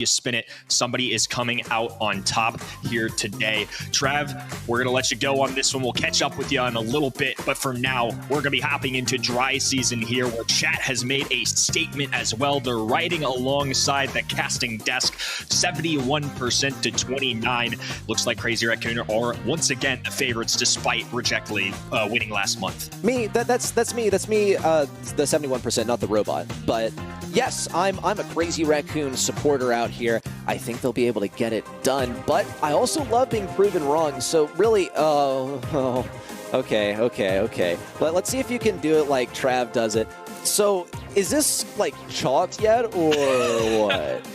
you spin it, somebody is coming out on top here today. Trav, we're going to let you go on this one. We'll catch up with you in a little bit, but for now, we're going to be hopping into dry season here, where chat has made a statement as well. They're riding alongside the casting desk, 71% to 29. Looks like Crazy Raccoon are once again the favorites, despite rejectly winning last month. Me, that's me, the 71%, not the robot. But yes, I'm a Crazy Raccoon supporter out here. I think they'll be able to get it done, but I also love being proven wrong. So really, okay. But let's see if you can do it like Trav does it. So is this like chalked yet, or what?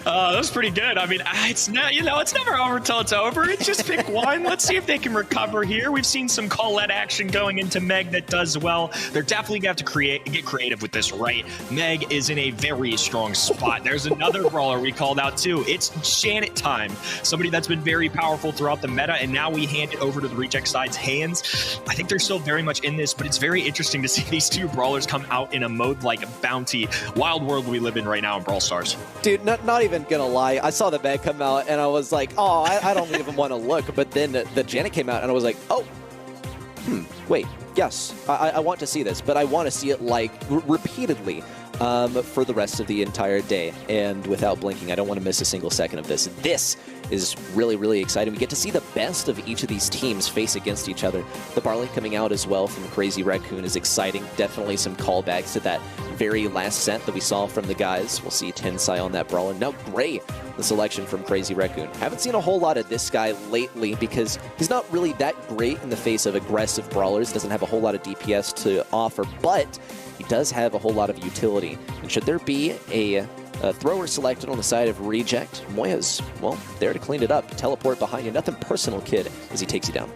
That was pretty good. I mean, it's not, it's never over till it's over. It's just pick one. Let's see if they can recover here. We've seen some Colette action going into Meg that does well. They're definitely going to have to get creative with this, right? Meg is in a very strong spot. There's another brawler we called out too. It's Janet time. Somebody that's been very powerful throughout the meta, and now we hand it over to the reject side's hands. I think they're still very much in this, but it's very interesting to see these two brawlers come out in a mode like Bounty. Wild world we live in right now in Brawl Stars. Dude, not even gonna lie, I saw the Meg come out and I was like, oh, I don't even want to look. But then the Janet came out and I was like, oh, wait, yes, I want to see this, but I want to see it like repeatedly for the rest of the entire day and without blinking. I don't want to miss a single second of this. This is really, really exciting. We get to see the best of each of these teams face against each other. The Barley coming out as well from Crazy Raccoon is exciting. Definitely some callbacks to that very last set that we saw from the guys. We'll see Tensai on that Brawl. And now Gray, the selection from Crazy Raccoon. Haven't seen a whole lot of this guy lately because he's not really that great in the face of aggressive brawlers. Doesn't have a whole lot of DPS to offer, but he does have a whole lot of utility. And should there be a thrower selected on the side of Reject, Moya's, well, there to clean it up. Teleport behind you. Nothing personal, kid, as he takes you down.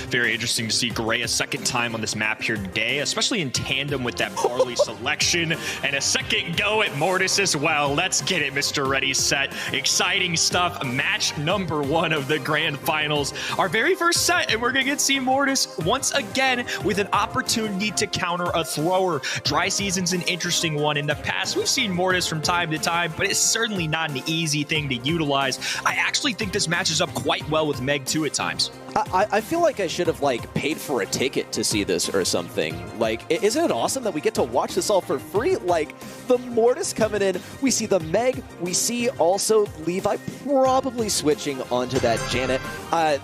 Very interesting to see Gray a second time on this map here today, especially in tandem with that Barley selection, and a second go at Mortis as well. Let's get it, Mr. Ready, Set. Exciting stuff. Match number 1 of the grand finals. Our very first set, and we're going to get to see Mortis once again with an opportunity to counter a thrower. Dry season's an interesting one. In the past, we've seen Mortis from time to time, but it's certainly not an easy thing to utilize. I actually think this matches up quite well with Meg too at times. I feel like I should have like paid for a ticket to see this or something. Like, isn't it awesome that we get to watch this all for free? Like, the Mortis coming in, we see the Meg, we see also Levi probably switching onto that Janet.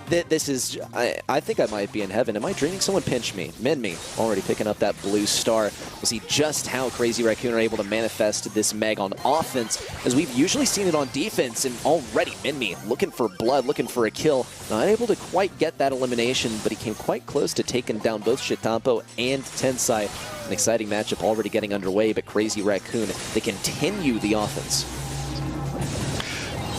This is, I think I might be in heaven. Am I dreaming? Someone pinch me. Min me. Already picking up that blue star. We'll see just how Crazy Raccoon are able to manifest this Meg on offense, as we've usually seen it on defense, and already Min me looking for blood, looking for a kill. Not able to quite get that elimination, but he came quite close to taking down both Shitampo and Tensai. An exciting matchup already getting underway, but Crazy Raccoon, they continue the offense.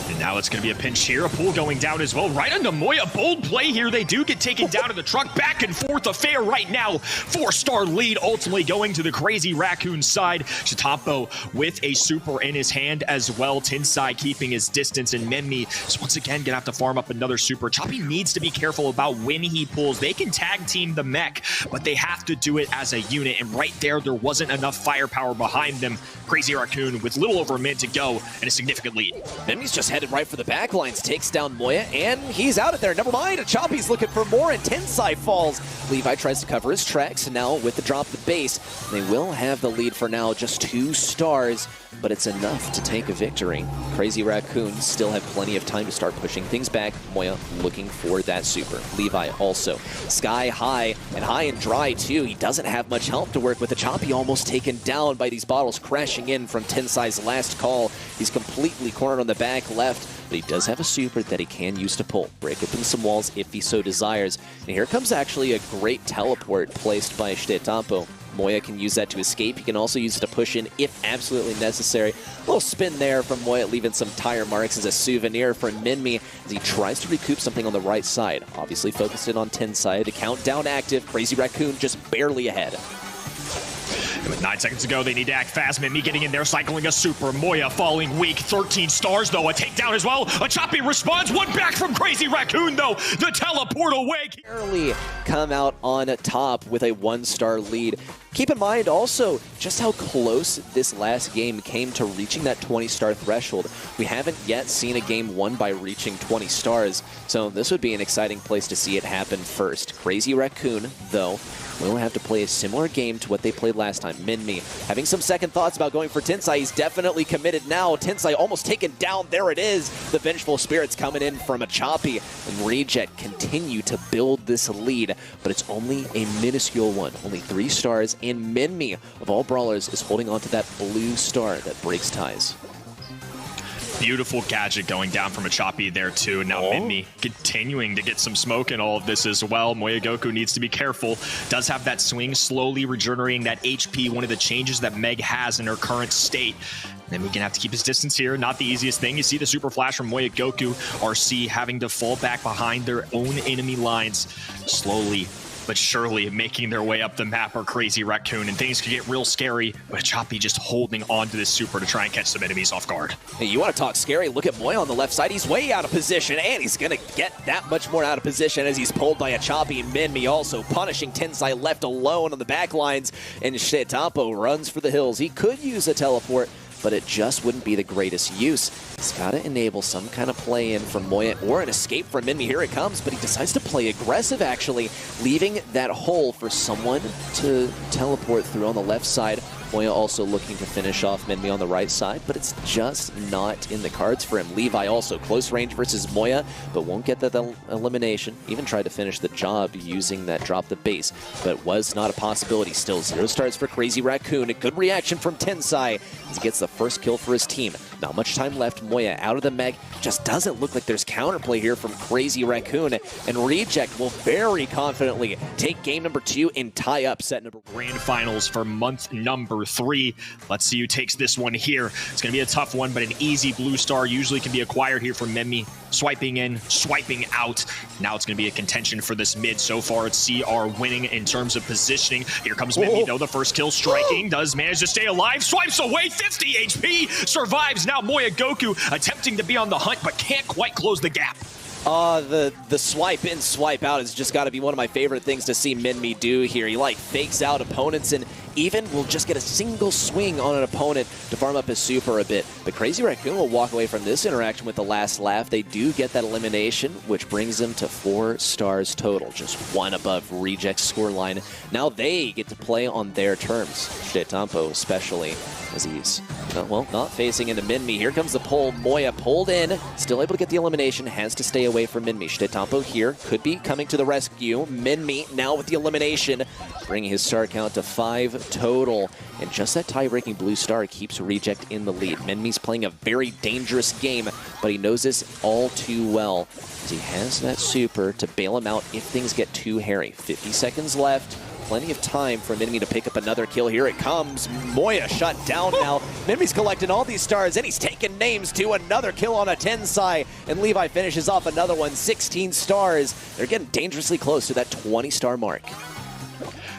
And now it's going to be a pinch here. A pull going down as well. Right onto Moya. Bold play here. They do get taken down to the truck. Back and forth affair right now. 4-star lead ultimately going to the Crazy Raccoon side. Shitampo with a super in his hand as well. Tensai keeping his distance, and Memmi is once again going to have to farm up another super. Choppy needs to be careful about when he pulls. They can tag team the mech, but they have to do it as a unit. And right there wasn't enough firepower behind them. Crazy Raccoon with little over a minute to go and a significant lead. Memmi's just headed right for the backlines, takes down Moya, and he's out of there. Never mind, Choppy's looking for more, and Tensai falls. Levi tries to cover his tracks, and now with the drop of the base, they will have the lead for now, just 2 stars, but it's enough to take a victory. Crazy Raccoon still have plenty of time to start pushing things back. Moya looking for that super. Levi also sky high, and high and dry too. He doesn't have much help to work with. The Choppy almost taken down by these bottles crashing in from Tensai's last call. He's completely cornered on the back left, but he does have a super that he can use to pull. Break open some walls if he so desires. And here comes actually a great teleport placed by Shitampo. Moya can use that to escape. He can also use it to push in if absolutely necessary. A little spin there from Moya, leaving some tire marks as a souvenir for Minmi as he tries to recoup something on the right side. Obviously focused in on Tensai. The countdown active. Crazy Raccoon just barely ahead. And with 9 seconds to go, they need to act fast. Mimi getting in there, cycling a super. Moya falling weak. 13 stars, though. A takedown as well. A Choppy response. One back from Crazy Raccoon, though. The teleport away. Barely come out on top with a 1-star lead. Keep in mind also just how close this last game came to reaching that 20-star threshold. We haven't yet seen a game won by reaching 20 stars, so this would be an exciting place to see it happen first. Crazy Raccoon, though, will have to play a similar game to what they played last time. Minmi having some second thoughts about going for Tensai. He's definitely committed now. Tensai almost taken down. There it is. The Vengeful Spirits coming in from a Choppy. And Reject continue to build this lead, but it's only a minuscule one. Only 3 stars, and Minmi, of all brawlers, is holding on to that blue star that breaks ties. Beautiful gadget going down from a Choppy there too. Now Minmi continuing to get some smoke in all of this as well. Moyagoku needs to be careful. Does have that swing, slowly regenerating that HP, one of the changes that Meg has in her current state. Then we can have to keep his distance here. Not the easiest thing. You see the super flash from Moyagoku. RC having to fall back behind their own enemy lines. Slowly but surely making their way up the map are Crazy Raccoon, and things could get real scary, but Choppy just holding on to this super to try and catch some enemies off guard. Hey, you want to talk scary? Look at Moya on the left side. He's way out of position, and he's going to get that much more out of position as he's pulled by a Choppy. Minmi also punishing Tensai left alone on the back lines, and Shitapo runs for the hills. He could use a teleport, but it just wouldn't be the greatest use. He's got to enable some kind of play-in from Moya or an escape from Minmi. Here it comes, but he decides to play aggressive, actually, leaving that hole for someone to teleport through on the left side. Moya also looking to finish off Minmi on the right side, but it's just not in the cards for him. Levi also close range versus Moya, but won't get that elimination. Even tried to finish the job using that drop the base, but was not a possibility. Still 0 stars for Crazy Raccoon. A good reaction from Tensai as he gets the first kill for his team. Not much time left. Moya out of the Meg. Just doesn't look like there's counterplay here from Crazy Raccoon, and Reject will very confidently take game number 2 and tie up set number 1. Grand finals for month number 3. Let's see who takes this one here. It's going to be a tough one, but an easy blue star usually can be acquired here from Minmi. Swiping in, swiping out. Now it's going to be a contention for this mid. So far, it's CR winning in terms of positioning. Here comes Minmi, though. The first kill striking. Does manage to stay alive. Swipes away. 50 HP. Survives. Now Moyagoku attempting to be on the hunt, but can't quite close the gap. The swipe in, swipe out has just got to be one of my favorite things to see Minmi do here. He like fakes out opponents and even will just get a single swing on an opponent to farm up his super a bit. But Crazy Raccoon will walk away from this interaction with the last laugh. They do get that elimination, which brings them to 4 stars total, just 1 above Reject's scoreline. Now they get to play on their terms. Shitampo especially, as he's, well, not facing into Minmi. Here comes the pull. Moya pulled in, still able to get the elimination, has to stay away from Minmi. Shitampo here could be coming to the rescue. Minmi now with the elimination, bringing his star count to 5 total. And just that tie-breaking blue star keeps Reject in the lead. Minmi's playing a very dangerous game, but he knows this all too well, as he has that super to bail him out if things get too hairy. 50 seconds left. Plenty of time for Minmi to pick up another kill. Here it comes. Moya shut down now. Minmi's collecting all these stars, and he's taking names to another kill on a Tensai. And Levi finishes off another one, 16 stars. They're getting dangerously close to that 20-star mark.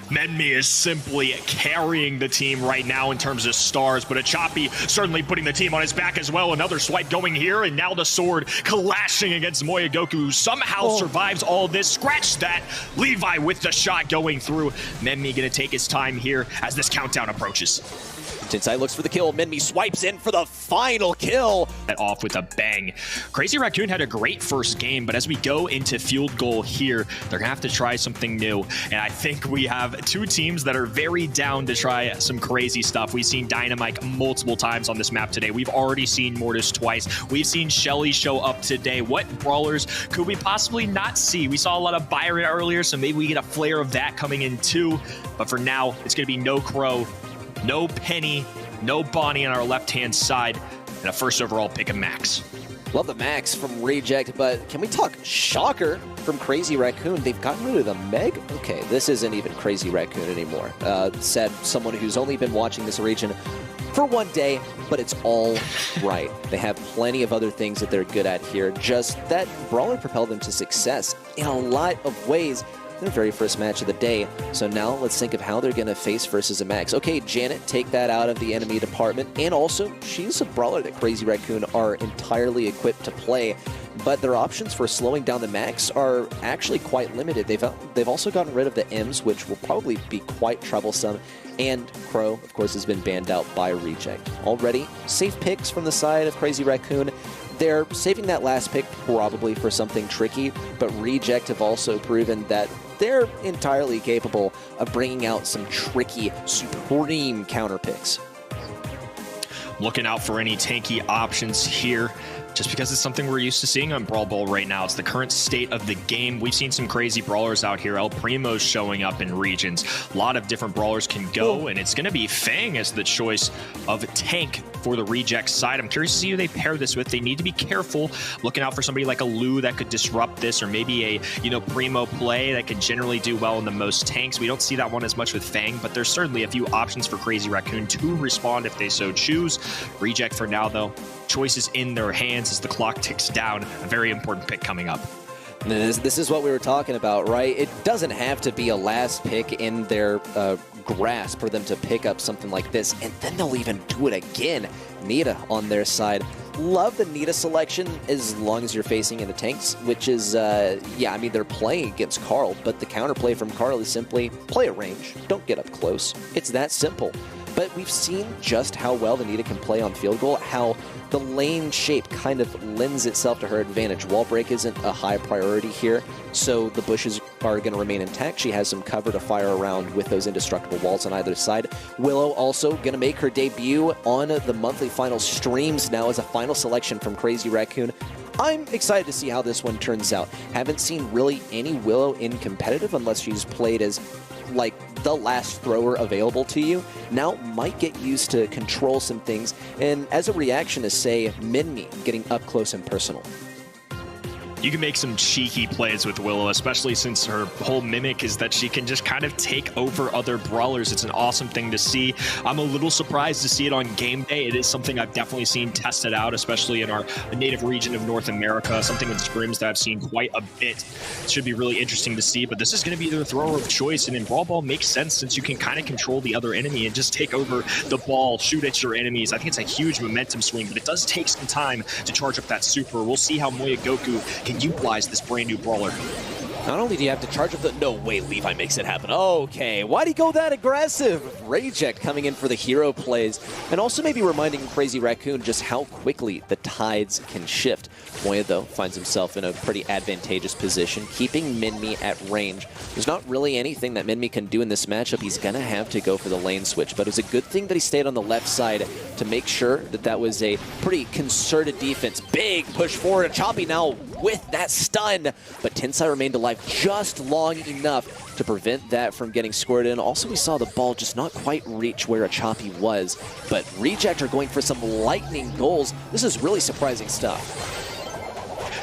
Minmi is simply carrying the team right now in terms of stars, but a Choppy certainly putting the team on his back as well. Another swipe going here, and now the sword clashing against Moyagoku, who somehow survives all this. Scratch that. Levi with the shot going through. Minmi going to take his time here as this countdown approaches. Tensai looks for the kill. Minmi swipes in for the final kill. Off with a bang. Crazy Raccoon had a great first game, but as we go into field goal here, they're going to have to try something new. And I think we have 2 teams that are very down to try some crazy stuff. We've seen Dynamite multiple times on this map today. We've already seen Mortis twice. We've seen Shelly show up today. What brawlers could we possibly not see? We saw a lot of Byron earlier, so maybe we get a flare of that coming in too. But for now, it's going to be no Crow, no Penny, no Bonnie on our left-hand side, and a first overall pick of Max. Love the Max from Reject, but can we talk shocker from Crazy Raccoon? They've gotten rid of the Meg? Okay, this isn't even Crazy Raccoon anymore. Said someone who's only been watching this region for 1 day, but it's all right. They have plenty of other things that they're good at here. Just that Brawler propelled them to success in a lot of ways. Their very first match of the day. So now let's think of how they're going to face versus a Max. Okay, Janet, take that out of the enemy department. And also, she's a brawler that Crazy Raccoon are entirely equipped to play. but their options for slowing down the Max are actually quite limited. They've also gotten rid of the M's, which will probably be quite troublesome, and Crow, of course, has been banned out by Reject. Already, safe picks from the side of Crazy Raccoon. They're saving that last pick probably for something tricky, but Reject have also proven that they're entirely capable of bringing out some tricky, supreme counter picks. Looking out for any tanky options here, just because it's something we're used to seeing on Brawl Ball right now. It's the current state of the game. We've seen some crazy brawlers out here. El Primo's showing up in regions. A lot of different brawlers can go, and it's going to be Fang as the choice of a tank for the Reject side. I'm curious to see who they pair this with. They need to be careful, looking out for somebody like a Lou that could disrupt this, or maybe a Primo play that could generally do well in the most tanks. We don't see that one as much with Fang, but there's certainly a few options for Crazy Raccoon to respond if they so choose. Reject for now, though, choices in their hands as the clock ticks down. A very important pick coming up. This is what we were talking about, right? It doesn't have to be a last pick in their grasp for them to pick up something like this, and then they'll even do it again. Nita on their side. Love the Nita selection as long as you're facing into tanks, which is, yeah, I mean, they're playing against Carl, but the counterplay from Carl is simply play at range, don't get up close. It's that simple. But we've seen just how well the Nita can play on field goal, how the lane shape kind of lends itself to her advantage. Wall break isn't a high priority here, so the bushes are going to remain intact. She has some cover to fire around with those indestructible walls on either side. Willow also going to make her debut on the monthly final streams now as a final selection from Crazy Raccoon. I'm excited to see how this one turns out. Haven't seen really any Willow in competitive unless she's played as like the last thrower available to you. Now might get used to control some things, and as a reaction to, say, Minmi getting up close and personal. You can make some cheeky plays with Willow, especially since her whole mimic is that she can just kind of take over other brawlers. It's an awesome thing to see. I'm a little surprised to see it on game day. It is something I've definitely seen tested out, especially in our native region of North America, something in scrims that I've seen quite a bit. It should be really interesting to see, but this is going to be their thrower of choice, and in Brawl Ball makes sense since you can kind of control the other enemy and just take over the ball, shoot at your enemies. I think it's a huge momentum swing, but it does take some time to charge up that super. We'll see how Moya Goku can utilize this brand new brawler. Not only do you have to charge up the... No way, Levi makes it happen. Okay, why'd he go that aggressive? Reject coming in for the hero plays, and also maybe reminding Crazy Raccoon just how quickly the tides can shift. Moya, though, finds himself in a pretty advantageous position, keeping Minmi at range. There's not really anything that Minmi can do in this matchup. He's going to have to go for the lane switch, but it was a good thing that he stayed on the left side to make sure that that was a pretty concerted defense. Big push forward, and Choppy now with that stun, but Tensai remained alive just long enough to prevent that from getting scored in. Also, we saw the ball just not quite reach where a Choppy was, but Reject are going for some lightning goals. This is really surprising stuff.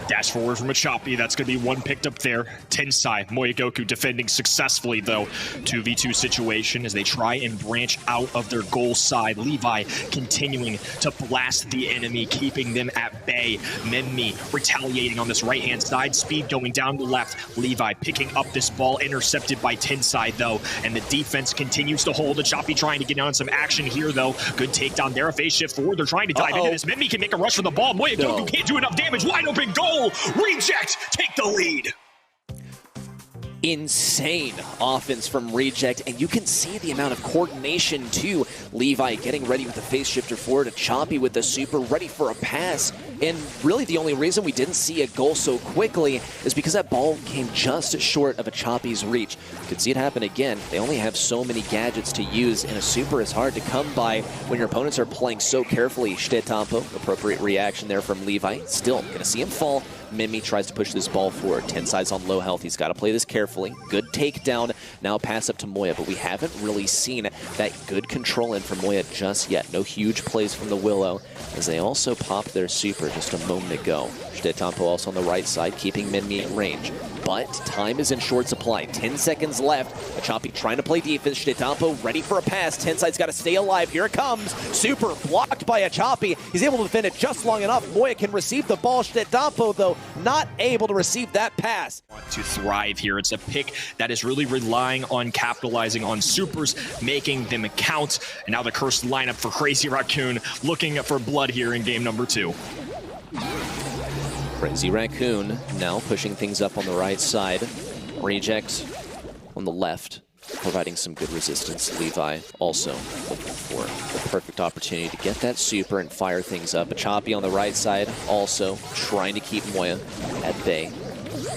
Dash forward from a Choppy. That's going to be one picked up there. Tensai, Moya Goku defending successfully, though. 2v2 situation as they try and branch out of their goal side. Levi continuing to blast the enemy, keeping them at bay. Minmi retaliating on this right-hand side. Speed going down the left. Levi picking up this ball, intercepted by Tensai, though. And the defense continues to hold. The Choppy trying to get on some action here, though. Good takedown there. A phase shift forward. They're trying to dive into this. Minmi can make a rush for the ball. Moya Goku can't do enough damage. Wide open goal. Reject take the lead. Insane offense from Reject, and you can see the amount of coordination too. Levi getting ready with the phase shifter forward, a Choppy with the super ready for a pass, and really the only reason we didn't see a goal so quickly is because that ball came just short of a Choppy's reach. You could see it happen again. They only have so many gadgets to use, and a super is hard to come by when your opponents are playing so carefully. Shitetampo, appropriate reaction there from Levi. Still gonna see him fall. Minmi tries to push this ball forward. Tensai's on low health. He's got to play this carefully. Good takedown. Now pass up to Moya, but we haven't really seen that good control in from Moya just yet. No huge plays from the Willow, as they also popped their super just a moment ago. Shitetampo also on the right side, keeping Minmi at range. But time is in short supply. 10 seconds left. A Choppy trying to play defense. Shitetampo ready for a pass. Tensai's got to stay alive. Here it comes. Super blocked by a Choppy. He's able to defend it just long enough. Moya can receive the ball. Shitetampo, though, not able to receive that pass. Want to thrive here. It's a pick that is really relying on capitalizing on supers, making them count. And now the cursed lineup for Crazy Raccoon looking for blood here in game number 2. Crazy Raccoon now pushing things up on the right side. Reject on the left, providing some good resistance. Levi also looking for the perfect opportunity to get that super and fire things up. A Choppy on the right side, also trying to keep Moya at bay.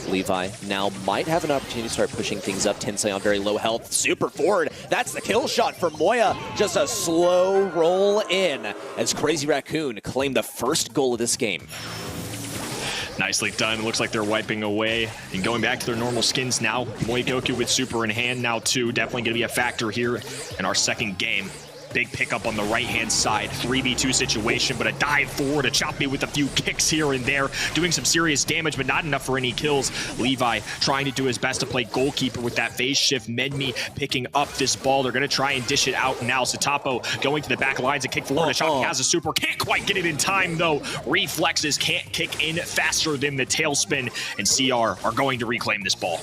Levi now might have an opportunity to start pushing things up. Tensai on very low health. Super forward. That's the kill shot for Moya. Just a slow roll in as Crazy Raccoon claimed the first goal of this game. Nicely done. Looks like they're wiping away and going back to their normal skins now. Moya Goku with super in hand now too. Definitely going to be a factor here in our second game. Big pickup on the right-hand side, 3v2 situation, but a dive forward, a Choppy with a few kicks here and there, doing some serious damage, but not enough for any kills. Levi trying to do his best to play goalkeeper with that phase shift. Medmi picking up this ball. They're going to try and dish it out now. Satapo going to the back lines, a kick forward. A Choppy has a super, can't quite get it in time though. Reflexes can't kick in faster than the tailspin, and CR are going to reclaim this ball.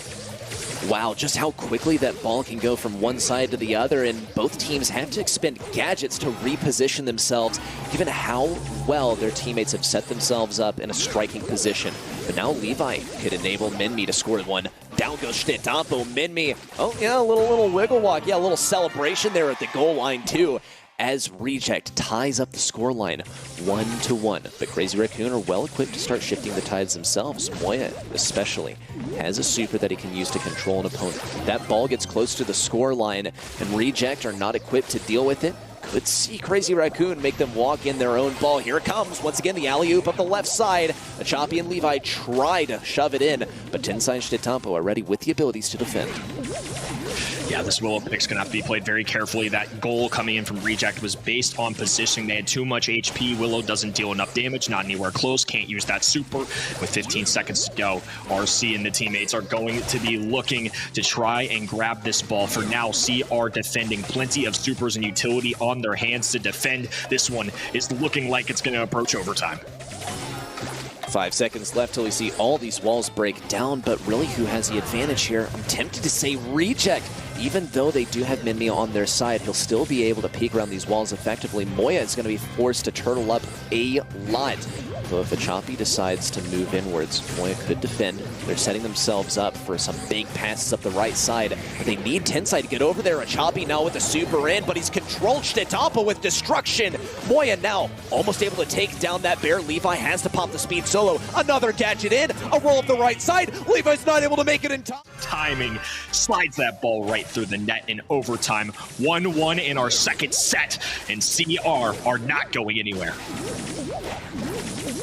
Wow, just how quickly that ball can go from one side to the other, and both teams have to expend gadgets to reposition themselves, given how well their teammates have set themselves up in a striking position. But now Levi could enable Minmi to score one. Down goes Shtetampo. Minmi, oh yeah, a little wiggle walk. Yeah, a little celebration there at the goal line too, as Reject ties up the scoreline 1-1. But Crazy Raccoon are well equipped to start shifting the tides themselves. Moya, especially, has a super that he can use to control an opponent. That ball gets close to the scoreline, and Reject are not equipped to deal with it. Could see Crazy Raccoon make them walk in their own ball. Here it comes. Once again, the alley-oop up the left side. A Choppy and Levi try to shove it in, but Tensai and Shtetampo are ready with the abilities to defend. Yeah, this Willow pick's going to have to be played very carefully. That goal coming in from Reject was based on positioning. They had too much HP. Willow doesn't deal enough damage, not anywhere close, can't use that super. With 15 seconds to go, RC and the teammates are going to be looking to try and grab this ball. For now, CR defending, plenty of supers and utility on their hands to defend. This one is looking like it's going to approach overtime. 5 seconds left till we see all these walls break down, but really who has the advantage here? I'm tempted to say Reject. Even though they do have Minmi on their side, he'll still be able to peek around these walls effectively. Moya is going to be forced to turtle up a lot. So if a Choppy decides to move inwards, Moya could defend. They're setting themselves up for some big passes up the right side. But they need Tensai to get over there. A Choppy now with the super in, but he's controlled Shtetampo with destruction. Moya now almost able to take down that bear. Levi has to pop the speed solo. Another gadget in, a roll up the right side. Levi's not able to make it in time. Timing slides that ball right through the net in overtime. 1-1 in our second set, and CR are not going anywhere.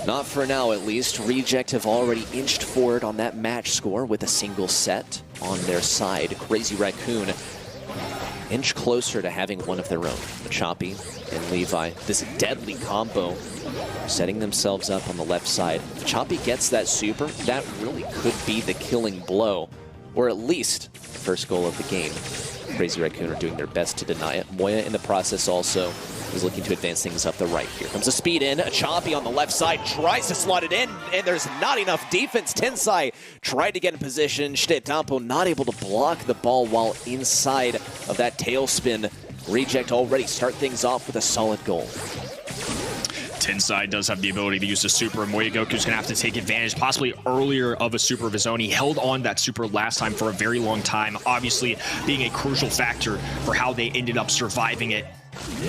Not for now, at least. Reject have already inched forward on that match score with a single set on their side. Crazy Raccoon inch closer to having one of their own. The Choppy and Levi, this deadly combo, setting themselves up on the left side. If Choppy gets that super, that really could be the killing blow, or at least the first goal of the game. Crazy Raccoon are doing their best to deny it. Moya in the process also is looking to advance things up the right. Here comes a speed in. A Choppy on the left side tries to slot it in, and there's not enough defense. Tensai tried to get in position. Shtetampo not able to block the ball while inside of that tailspin. Reject already start things off with a solid goal. Tensai does have the ability to use the super, and Moya Goku's going to have to take advantage, possibly earlier, of a super of his own. He held on that super last time for a very long time, obviously being a crucial factor for how they ended up surviving it.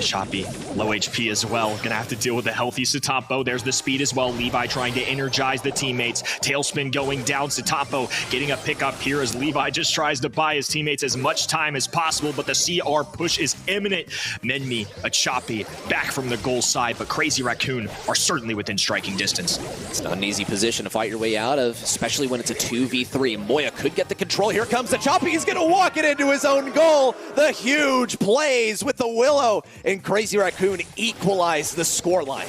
Choppy, low HP as well. Gonna have to deal with the healthy Satapo. There's the speed as well. Levi trying to energize the teammates. Tailspin going down. Satapo getting a pickup here as Levi just tries to buy his teammates as much time as possible, but the CR push is imminent. Menmi, a Choppy, back from the goal side, but Crazy Raccoon are certainly within striking distance. It's not an easy position to fight your way out of, especially when it's a 2v3. Moya could get the control. Here comes the Choppy. He's gonna walk it into his own goal. The huge plays with the Willow, and Crazy Raccoon equalize the scoreline.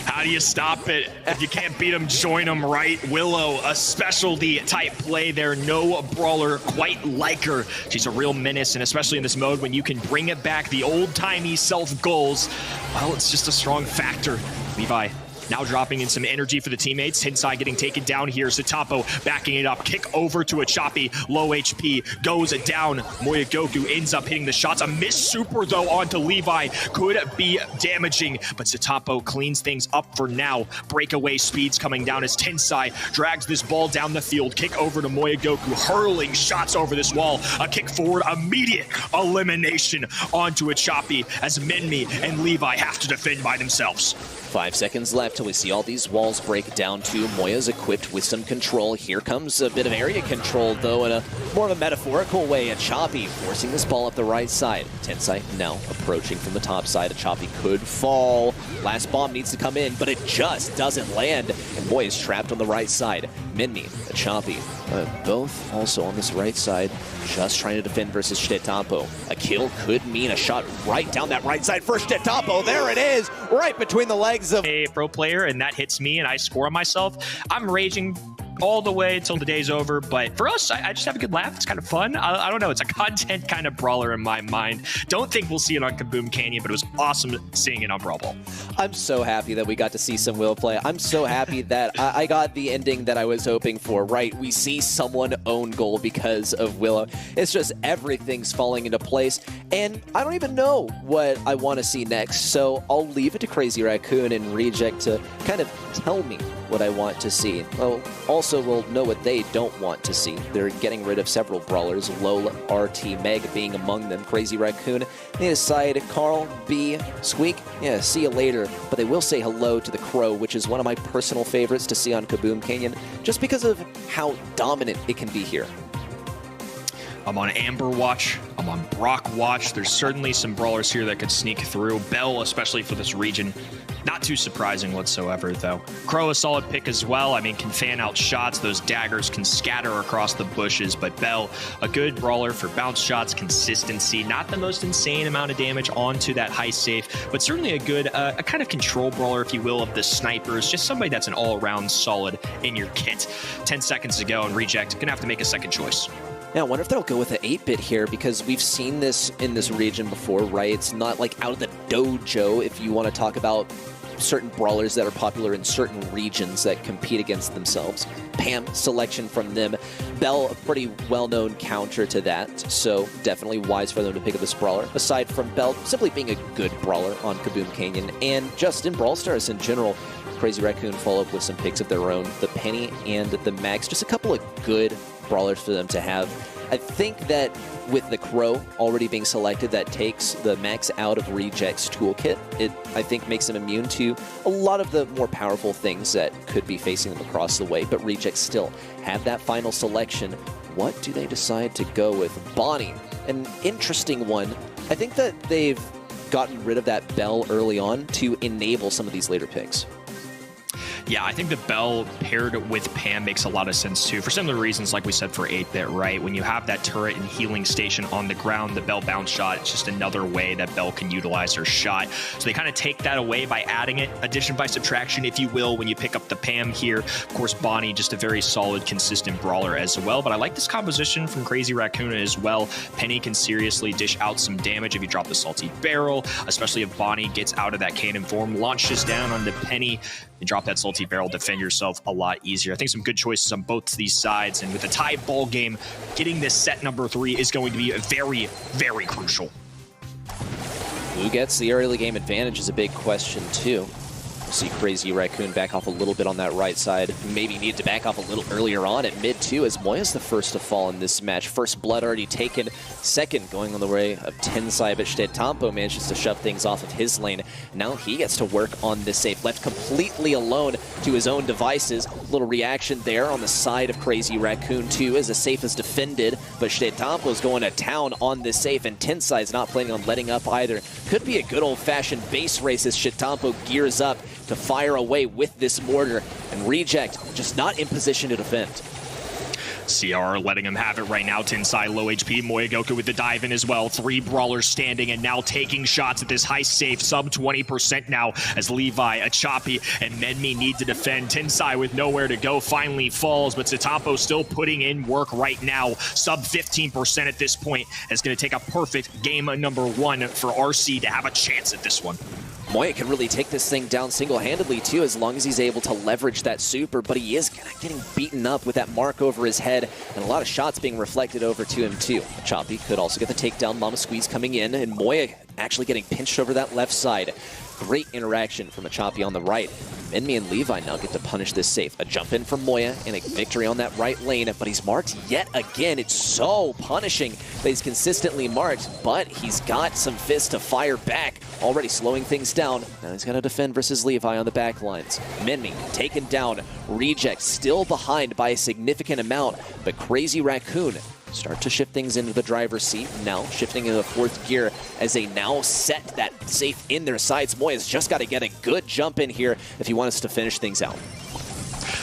How do you stop it? If you can't beat them, join them, right? Willow, a specialty type play there. No brawler quite like her. She's a real menace, and especially in this mode when you can bring it back, the old-timey self goals, well, it's just a strong factor. Levi Now dropping in some energy for the teammates. Tensai getting taken down here. Satapo backing it up. Kick over to a choppy. Low HP. Goes down. Moyagoku ends up hitting the shots. A missed super, though, onto Levi. Could be damaging, but Satapo cleans things up for now. Breakaway speeds coming down as Tensai drags this ball down the field. Kick over to Moyagoku. Hurling shots over this wall. A kick forward. Immediate elimination onto a choppy as Menmi and Levi have to defend by themselves. 5 seconds left till we see all these walls break down too. Moya's equipped with some control. Here comes a bit of area control, though, in a more of a metaphorical way. A choppy forcing this ball up the right side. Tensai now approaching from the top side. A choppy could fall. Last bomb needs to come in, but it just doesn't land. And Moya is trapped on the right side. Minmi, a choppy, both also on this right side, just trying to defend versus Shtetampo. A kill could mean a shot right down that right side for Shtetampo. There it is, right between the legs of a pro player, and that hits me and I score on myself. I'm raging all the way until the day's over, but for us, I just have a good laugh. It's kind of fun. I don't know, it's a content kind of brawler in my mind. Don't think we'll see it on Kaboom Canyon, but it was awesome seeing it on Brawl Ball. I'm so happy that we got to see some Will play. I'm so happy that I got the ending that I was hoping for, right? We see someone own goal because of Willow. It's just everything's falling into place, and I don't even know what I want to see next, so I'll leave it to Crazy Raccoon and Reject to kind of tell me what I want to see. Oh, also we'll know what they don't want to see. They're getting rid of several brawlers, Lola, RT, Meg being among them. Crazy Raccoon, they decide Carl, B, Squeak, yeah, see you later. But they will say hello to the Crow, which is one of my personal favorites to see on Kaboom Canyon, just because of how dominant it can be here. I'm on Amber watch. I'm on Brock watch. There's certainly some brawlers here that could sneak through. Bell, especially for this region. Not too surprising whatsoever, though. Crow, a solid pick as well. I mean, can fan out shots. Those daggers can scatter across the bushes. But Bell, a good brawler for bounce shots, consistency. Not the most insane amount of damage onto that high safe, but certainly a good, a kind of control brawler, if you will, of the snipers. Just somebody that's an all-around solid in your kit. 10 seconds to go, and Reject gonna have to make a second choice. Yeah, I wonder if they'll go with an 8-bit here, because we've seen this in this region before, right? It's not like out of the dojo if you want to talk about certain brawlers that are popular in certain regions that compete against themselves. Pam, selection from them. Bell, a pretty well-known counter to that, so definitely wise for them to pick up this brawler. Aside from Bell simply being a good brawler on Kaboom Canyon, and just in Brawl Stars in general, Crazy Raccoon follow up with some picks of their own. The Penny and the Max, just a couple of good brawlers for them to have. I think that with the Crow already being selected, that takes the Max out of Reject's toolkit. It, I think, makes them immune to a lot of the more powerful things that could be facing them across the way, but Reject still have that final selection. What do they decide to go with? Bonnie, an interesting one. I think that they've gotten rid of that Bell early on to enable some of these later picks. Yeah, I think the Bell paired with Pam makes a lot of sense too, for similar reasons like we said for 8-bit, right? When you have that turret and healing station on the ground, the Bell bounce shot, it's just another way that Bell can utilize her shot. So they kind of take that away by adding it, addition by subtraction, if you will, when you pick up the Pam here. Of course, Bonnie, just a very solid, consistent brawler as well, but I like this composition from Crazy Raccoon as well. Penny can seriously dish out some damage if you drop the Salty Barrel, especially if Bonnie gets out of that cannon form, launches down onto Penny, and drop that Salty Barrel, defend yourself a lot easier. I think some good choices on both these sides, and with a tie ball game, getting this set number 3 is going to be very, very crucial. Who gets the early game advantage is a big question too. See Crazy Raccoon back off a little bit on that right side. Maybe need to back off a little earlier on at mid too, as Moya's the first to fall in this match. First blood already taken. Second going on the way of Tensai, but Shtetampo manages to shove things off of his lane. Now he gets to work on this safe. Left completely alone to his own devices. Little reaction there on the side of Crazy Raccoon too, as the safe is defended, but Shtetampo's going to town on this safe, and Tensai's not planning on letting up either. Could be a good old-fashioned base race as Shtetampo gears up to fire away with this mortar, and Reject just not in position to defend. CR letting him have it right now. Tensai low HP. Moyagoku with the dive in as well. 3 brawlers standing and now taking shots at this high safe. Sub 20% now as Levi, a choppy, and Menmi need to defend. Tensai with nowhere to go finally falls, but Satapo still putting in work right now. Sub 15% at this point. It's going to take a perfect game number 1 for RC to have a chance at this one. Moya can really take this thing down single-handedly too, as long as he's able to leverage that super, but he is kind of getting beaten up with that mark over his head, and a lot of shots being reflected over to him too. Choppy could also get the takedown. Mama Squeeze coming in, and Moya actually getting pinched over that left side. Great interaction from a Choppy on the right. Enemy and Levi now get to punish this safe. A jump in from Moya and a victory on that right lane, but he's marked yet again. It's so punishing that he's consistently marked, but he's got some fists to fire back, already slowing things down. Now he's got to defend versus Levi on the back lines. Menmi taken down. Reject still behind by a significant amount, but Crazy Raccoon start to shift things into the driver's seat. Now shifting into the fourth gear as they now set that safe in their sights. Moya's just got to get a good jump in here if he wants to finish things out.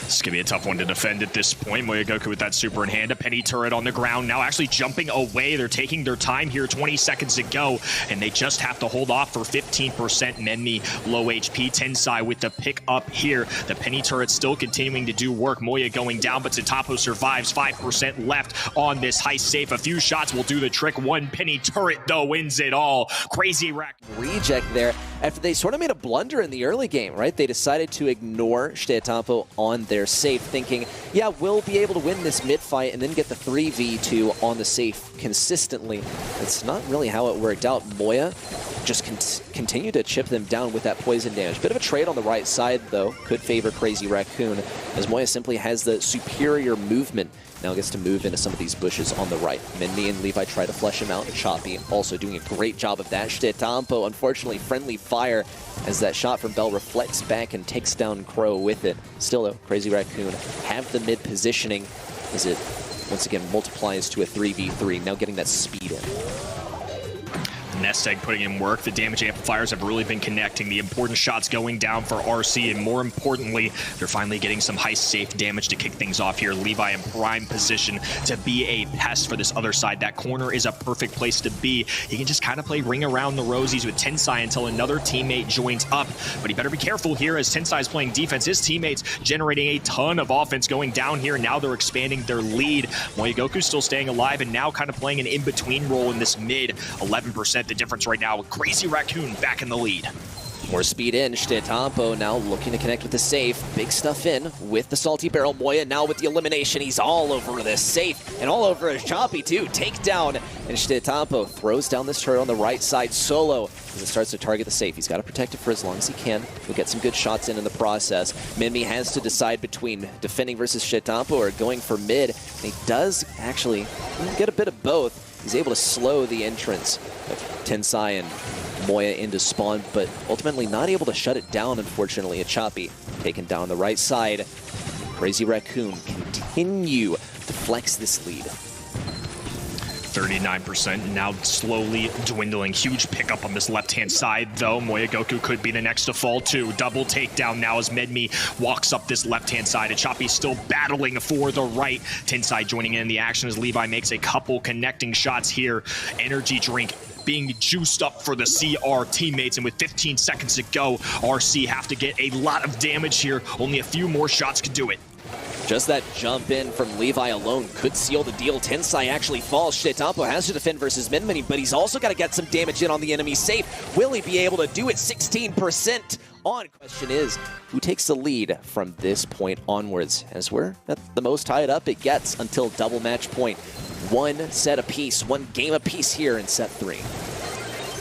This is going to be a tough one to defend at this point. Moya Goku with that super in hand. A penny turret on the ground. Now actually jumping away. They're taking their time here. 20 seconds to go. And they just have to hold off for 15%. Menmi low HP. Tensai with the pick up here. The penny turret still continuing to do work. Moya going down, but Tatapo survives. 5% left on this heist safe. A few shots will do the trick. One penny turret, though, wins it all. Crazy Rack. Reject there after they sort of made a blunder in the early game, right? They decided to ignore Shitetampo on their safe, thinking, yeah, we'll be able to win this mid fight and then get the 3v2 on the safe consistently. That's not really how it worked out. Moya just continued to chip them down with that poison damage. Bit of a trade on the right side, though. Could favor Crazy Raccoon, as Moya simply has the superior movement. Now gets to move into some of these bushes on the right. Menmi and Levi try to flush him out. Choppy also doing a great job of that. Shitetampo, unfortunately, friendly fire as that shot from Bell reflects back and takes down Crow with it. Still, though, Crazy Raccoon have the mid positioning as it, once again, multiplies to a 3v3. Now getting that speed in. Nest Egg putting in work. The damage amplifiers have really been connecting. The important shots going down for RC, and more importantly, they're finally getting some heist safe damage to kick things off here. Levi in prime position to be a pest for this other side. That corner is a perfect place to be. He can just kind of play ring around the rosies with Tensai until another teammate joins up, but he better be careful here as Tensai is playing defense. His teammates generating a ton of offense going down here. Now they're expanding their lead. Moya Goku still staying alive and now kind of playing an in-between role in this mid. 11% the difference right now with Crazy Raccoon back in the lead. More speed in. Shitetampo now looking to connect with the safe. Big stuff in with the Salty Barrel. Moya now with the elimination. He's all over this safe and all over his Choppy too. Takedown, and Shitetampo throws down this turret on the right side solo as it starts to target the safe. He's got to protect it for as long as he can. He'll get some good shots in the process. Menmi has to decide between defending versus Shitetampo or going for mid. And he does actually get a bit of both. He's able to slow the entrance of Tensai and Moya into spawn, but ultimately not able to shut it down, unfortunately. A Choppy taken down the right side. Crazy Raccoon continue to flex this lead. 39% now slowly dwindling. Huge pickup on this left-hand side, though. Moya Goku could be the next to fall, too. Double takedown now as Menmi walks up this left-hand side. And Choppy still battling for the right. Tensai joining in the action as Levi makes a couple connecting shots here. Energy drink being juiced up for the CR teammates, and with 15 seconds to go, RC have to get a lot of damage here. Only a few more shots could do it. Just that jump in from Levi alone could seal the deal. Tensai actually falls. Shitetampo has to defend versus Menmi, but he's also got to get some damage in on the enemy safe. Will he be able to do it? 16% on. Question is, who takes the lead from this point onwards? As we're at the most tied up it gets until double match point. One set apiece, one game apiece here in set 3.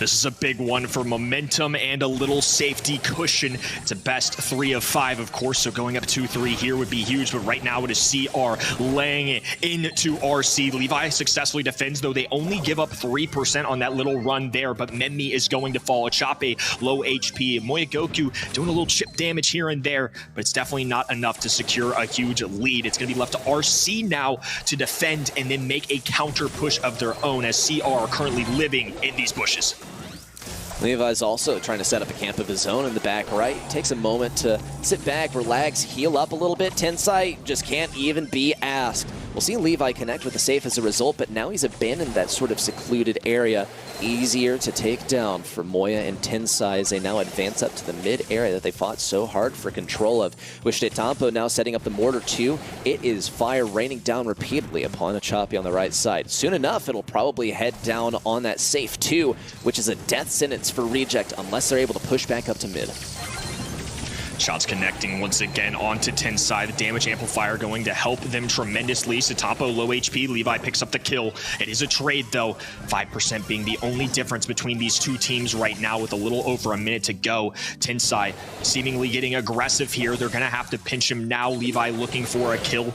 This is a big one for momentum and a little safety cushion. It's a best 3 of 5, of course, so going up 2-3 here would be huge, but right now it is CR laying it into RC. Levi successfully defends, though they only give up 3% on that little run there, but Menmi is going to fall. Chape, low HP. Moya Goku doing a little chip damage here and there, but it's definitely not enough to secure a huge lead. It's going to be left to RC now to defend and then make a counter push of their own, as CR are currently living in these bushes. Levi's also trying to set up a camp of his own in the back right. Takes a moment to sit back, relax, heal up a little bit. Tensai just can't even be asked. We'll see Levi connect with the safe as a result, but now he's abandoned that sort of secluded area. Easier to take down for Moya and Tensai as they now advance up to the mid area that they fought so hard for control of. With Tampo now setting up the mortar too, it is fire raining down repeatedly upon a Choppy on the right side. Soon enough, it'll probably head down on that safe too, which is a death sentence for Reject unless they're able to push back up to mid. Shots connecting once again onto Tensai. The damage amplifier going to help them tremendously. Satapo low HP. Levi picks up the kill. It is a trade though. 5% being the only difference between these two teams right now with a little over a minute to go. Tensai seemingly getting aggressive here. They're going to have to pinch him now. Levi looking for a kill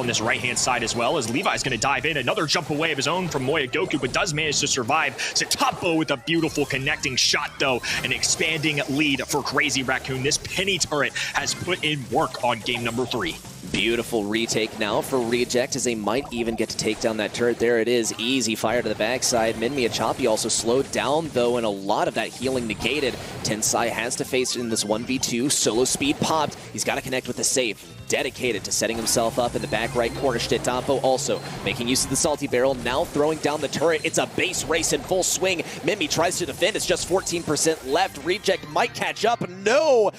on this right-hand side as well, as Levi's going to dive in. Another jump away of his own from Moya Goku, but does manage to survive. Satapo with a beautiful connecting shot though. An expanding lead for Crazy Raccoon. This penny turret has put in work on game number 3. Beautiful retake now for Reject as they might even get to take down that turret. There it is. Easy fire to the backside. Minmi Achapi also slowed down though, and a lot of that healing negated. Tensai has to face in this 1v2. Solo speed popped. He's got to connect with the safe. Dedicated to setting himself up in the back right corner. Shtettampo also making use of the salty barrel. Now throwing down the turret. It's a base race in full swing. Minmi tries to defend. It's just 14% left. Reject might catch up. No!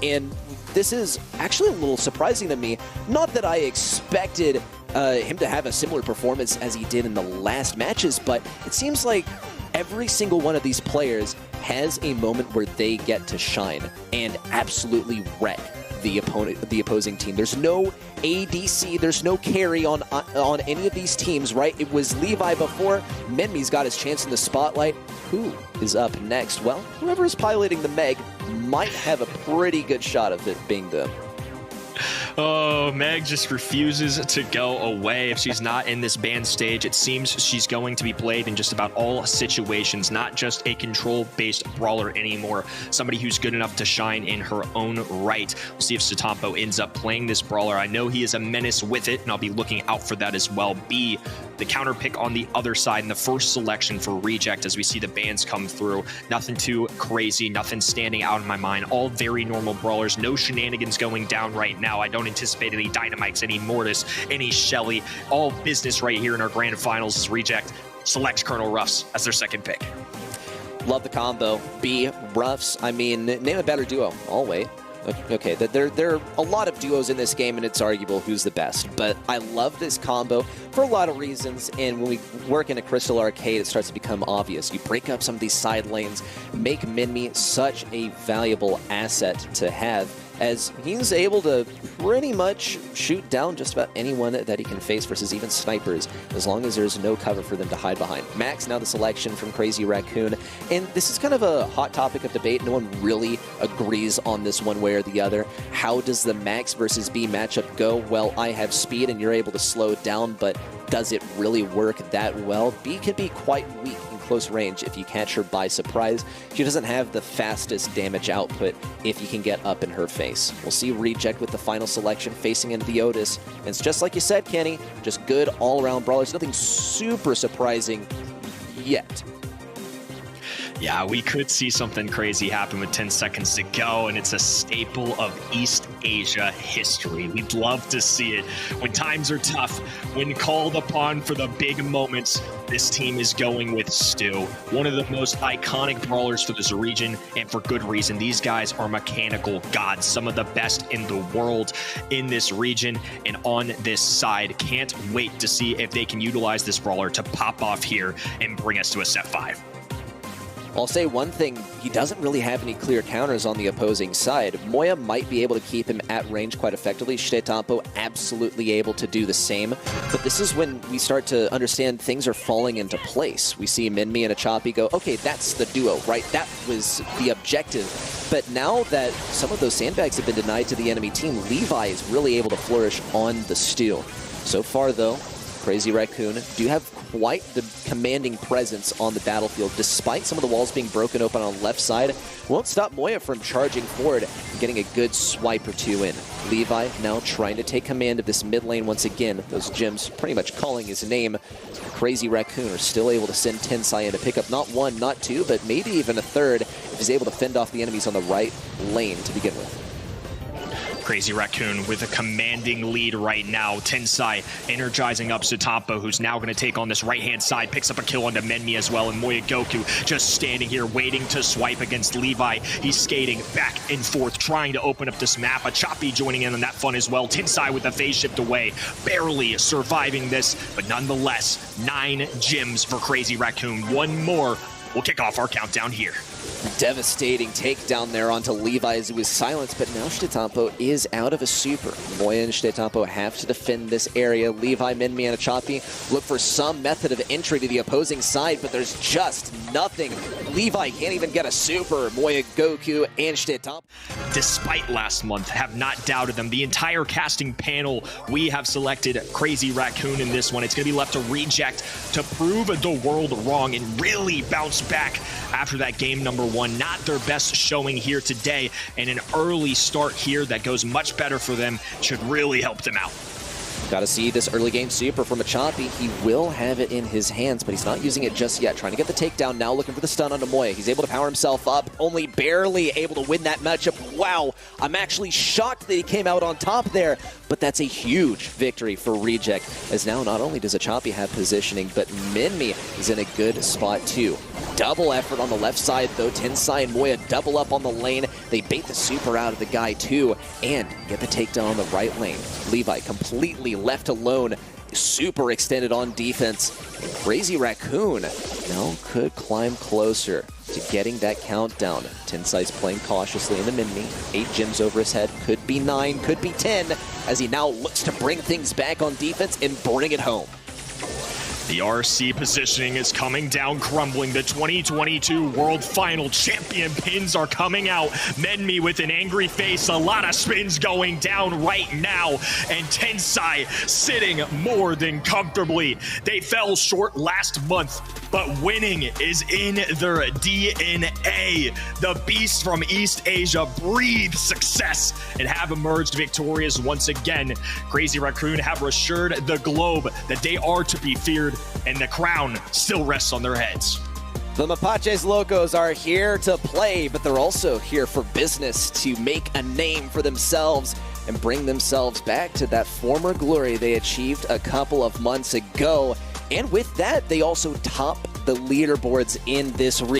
And this is actually a little surprising to me. Not that I expected him to have a similar performance as he did in the last matches, but it seems like every single one of these players has a moment where they get to shine and absolutely wreck the opposing team. There's no ADC, there's no carry on any of these teams, right? It was Levi before. Minmi's got his chance in the spotlight. Who is up next? Well, whoever is piloting the Meg might have a pretty good shot of it being them. Oh, Meg just refuses to go away. If she's not in this band stage, it seems she's going to be played in just about all situations, not just a control-based brawler anymore. Somebody who's good enough to shine in her own right. We'll see if Satapo ends up playing this brawler. I know he is a menace with it, and I'll be looking out for that as well. B, the counter pick on the other side in the first selection for Reject as we see the bans come through. Nothing too crazy, nothing standing out in my mind. All very normal brawlers. No shenanigans going down right now. I don't anticipate any Dynamites, any Mortis, any Shelly. All business right here in our grand finals as Reject selects Colonel Ruffs as their second pick. Love the combo. B, Ruffs. I mean, name a better duo. Always. Okay, there are a lot of duos in this game, and it's arguable who's the best. But I love this combo for a lot of reasons, and when we work in a Crystal Arcade, it starts to become obvious. You break up some of these side lanes, make Minmi such a valuable asset to have, as he's able to pretty much shoot down just about anyone that he can face versus even snipers, as long as there's no cover for them to hide behind. Max now the selection from Crazy Raccoon, and this is kind of a hot topic of debate. No one really agrees on this one way or the other. How does the Max versus B matchup go? Well, I have speed and you're able to slow down, but does it really work that well? B can be quite weak in close range if you catch her by surprise. She doesn't have the fastest damage output if you can get up in her face. We'll see Reject with the final selection facing into the Otis. And it's just like you said, Kenny, just good all-around brawlers. Nothing super surprising yet. Yeah, we could see something crazy happen with 10 seconds to go, and it's a staple of East Asia history. We'd love to see it. When times are tough, when called upon for the big moments, this team is going with Stu, one of the most iconic brawlers for this region, and for good reason. These guys are mechanical gods, some of the best in the world in this region and on this side. Can't wait to see if they can utilize this brawler to pop off here and bring us to a set 5. I'll say one thing, he doesn't really have any clear counters on the opposing side. Moya might be able to keep him at range quite effectively. Shtettampo absolutely able to do the same. But this is when we start to understand things are falling into place. We see Minmi and Achapi go, okay, that's the duo, right? That was the objective. But now that some of those sandbags have been denied to the enemy team, Levi is really able to flourish on the steal. So far, though, Crazy Raccoon do have quite the commanding presence on the battlefield, despite some of the walls being broken open on the left side. Won't stop Moya from charging forward and getting a good swipe or two in. Levi now trying to take command of this mid lane once again. Those gems pretty much calling his name. Crazy Raccoon are still able to send Tensai in to pick up not one, not two, but maybe even a third if he's able to fend off the enemies on the right lane to begin with. Crazy Raccoon with a commanding lead right now. Tensai energizing up Satampo, who's now going to take on this right-hand side, picks up a kill onto Menmi as well, and Moya Goku just standing here waiting to swipe against Levi. He's skating back and forth, trying to open up this map. A Choppy joining in on that fun as well. Tensai with the phase shift away, barely surviving this, but nonetheless, 9 gyms for Crazy Raccoon. One more will kick off our countdown here. Devastating takedown there onto Levi as he was silenced, but now Satampo is out of a super. Moya and Satampo have to defend this area. Levi, Menmi, and a Choppy look for some method of entry to the opposing side, but there's just nothing. Levi can't even get a super. Moya, Goku, and Satampo. Despite last month, have not doubted them. The entire casting panel, we have selected Crazy Raccoon in this one. It's going to be left to Reject to prove the world wrong and really bounce back after that game number 1. Not their best showing here today, and an early start here that goes much better for them should really help them out. Got to see this early game super from a Choppy. He will have it in his hands, but he's not using it just yet. Trying to get the takedown now, looking for the stun onto Moya. He's able to power himself up, only barely able to win that matchup. Wow, I'm actually shocked that he came out on top there, but that's a huge victory for Reject, as now not only does a Choppy have positioning, but Menmi is in a good spot too. Double effort on the left side though. Tensai and Moya double up on the lane. They bait the super out of the guy too, and get the takedown on the right lane. Levi completely left alone, super extended on defense. And Crazy Raccoon now could climb closer to getting that countdown. Tensai's playing cautiously in the Menmi. 8 gyms over his head, could be 9, could be 10, as he now looks to bring things back on defense and bring it home. The RC positioning is coming down, crumbling. The 2022 World Final Champion pins are coming out. Menmi with an angry face, a lot of spins going down right now, and Tensai sitting more than comfortably. They fell short last month, but winning is in their DNA. The beasts from East Asia breathe success and have emerged victorious once again. Crazy Raccoon have assured the globe that they are to be feared, and the crown still rests on their heads. The Mapaches Locos are here to play, but they're also here for business, to make a name for themselves and bring themselves back to that former glory they achieved a couple of months ago. And with that, they also top the leaderboards in this region.